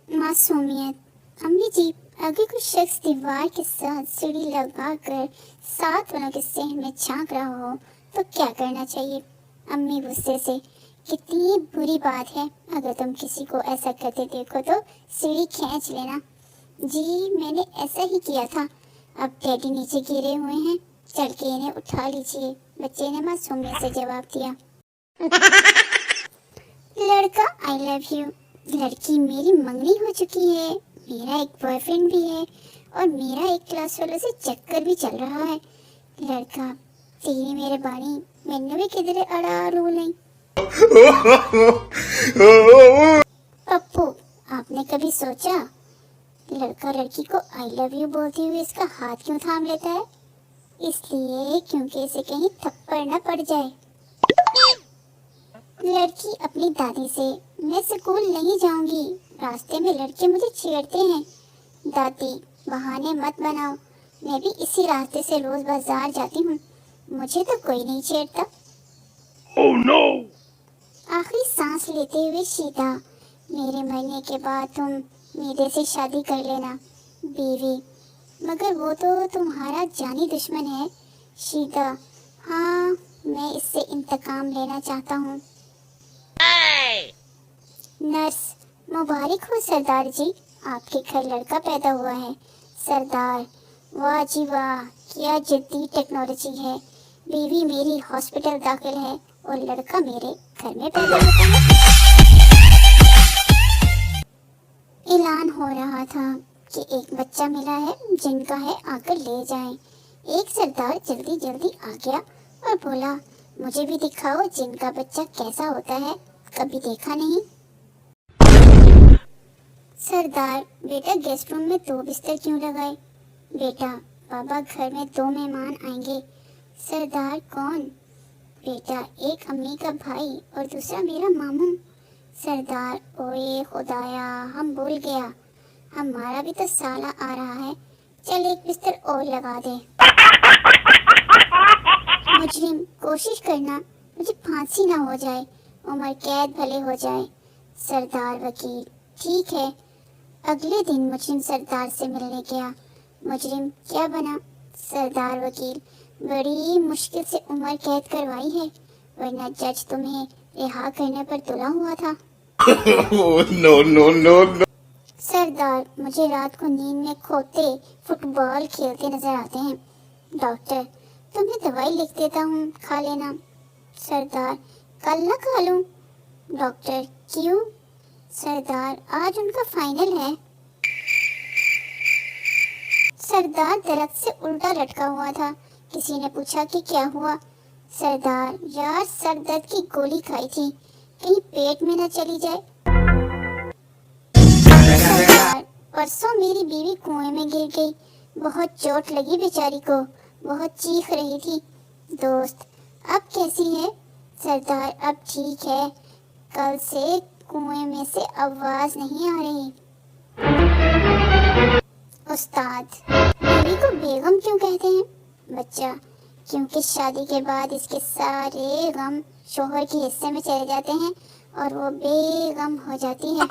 मासूमियत। अम्मी जी, अगर कोई शख्स दीवार के साथ सीढ़ी लगाकर 7 वनों के सहन में झांक रहा हो तो क्या करना चाहिए? अम्मी गुस्से से, कितनी बुरी बात है, अगर तुम किसी को ऐसा करते देखो तो सीढ़ी खींच लेना। जी मैंने ऐसा ही किया था। अब डैडी नीचे गिरे हुए हैं, चल के इन्हें उठा लीजिए, बच्चे ने मासूमियत से जवाब दिया। लड़का आई लव यू। लड़की मेरी मंगनी हो चुकी है, मेरा एक बॉयफ्रेंड भी है और मेरा एक क्लास वालों से चक्कर भी चल रहा है। लड़का, तेरी मेहरबानी, मैंने भी किधर अड़ा रू नहीं। पप्पू, आपने कभी सोचा लड़का लड़की को आई लव यू बोलते हुए इसका हाथ क्यों थाम लेता है? इसलिए क्योंकि इसे कहीं थप्पड़ न पड़ जाए। लड़की अपनी दादी से, मैं स्कूल नहीं जाऊंगी, रास्ते में लड़के मुझे छेड़ते हैं। दादी, बहाने मत बनाओ, मैं भी इसी रास्ते से रोज बाजार जाती हूँ, मुझे तो कोई नहीं छेड़ता। Oh no! आखिरी सांस लेते हुए शीता, मेरे मरने के बाद तुम मेरे से शादी कर लेना। बीवी, मगर वो तो तुम्हारा जानी दुश्मन है। शीता, हाँ, मैं इससे इंतकाम लेना चाहता हूँ। नर्स, मुबारक हो सरदार जी, आपके घर लड़का पैदा हुआ है। सरदार, वाह जी वाह, क्या जद्दी टेक्नोलॉजी है। बीवी मेरी हॉस्पिटल दाखिल है और लड़का मेरे घर में पैदा होता है। ऐलान हो रहा था कि एक बच्चा मिला है, जिनका है आकर ले जाएं। एक सरदार जल्दी जल्दी आ गया और बोला, मुझे भी दिखाओ जिनका बच्चा कैसा होता है, कभी देखा नहीं। सरदार, बेटा गेस्ट रूम में 2 बिस्तर क्यों लगाए? बेटा, बाबा घर में 2 मेहमान आएंगे। सरदार, कौन? बेटा, एक अम्मी का भाई और दूसरा मेरा मामू। सरदार, ओए खुदाया, हम भूल गया, हमारा भी तो साला आ रहा है, चल एक बिस्तर और लगा दे। मुजरिम, कोशिश करना मुझे फांसी ना हो जाए, उम्र कैद भले हो जाए। सरदार वकील, ठीक है। अगले दिन मुजरिम सरदार से मिलने गया। मुजरिम, क्या बना? सरदार वकील, बड़ी मुश्किल से उम्र कैद करवाई है, वरना जज तुम्हें रिहा करने पर तुला हुआ था। No, no, no, no. सरदार, मुझे रात को नींद में खोते फुटबॉल खेलते नजर आते हैं। डॉक्टर, तुम्हें दवाई लिख देता हूँ, खा लेना। सरदार, कल ना खा लूं? डॉक्टर, क्यों? सरदार, आज उनका फाइनल है। सरदार दरख्त से उल्टा लटका हुआ था। किसी ने पूछा कि क्या हुआ? सरदार, यार सर दर्द की गोली खाई थी, कहीं पेट में न चली जाए। सरदार, परसों मेरी बीवी कुएं में गिर गई, बहुत चोट लगी बेचारी को, बहुत चीख रही थी। दोस्त, अब कैसी है? सरदार, अब ठीक है, कल से कुएं में से आवाज नहीं आ रही। उस्ताद, बीवी को बेगम क्यों कहते हैं? बच्चा, क्योंकि शादी के बाद इसके सारे गम शोहर के हिस्से में चले जाते हैं और वो बेगम हो जाती है।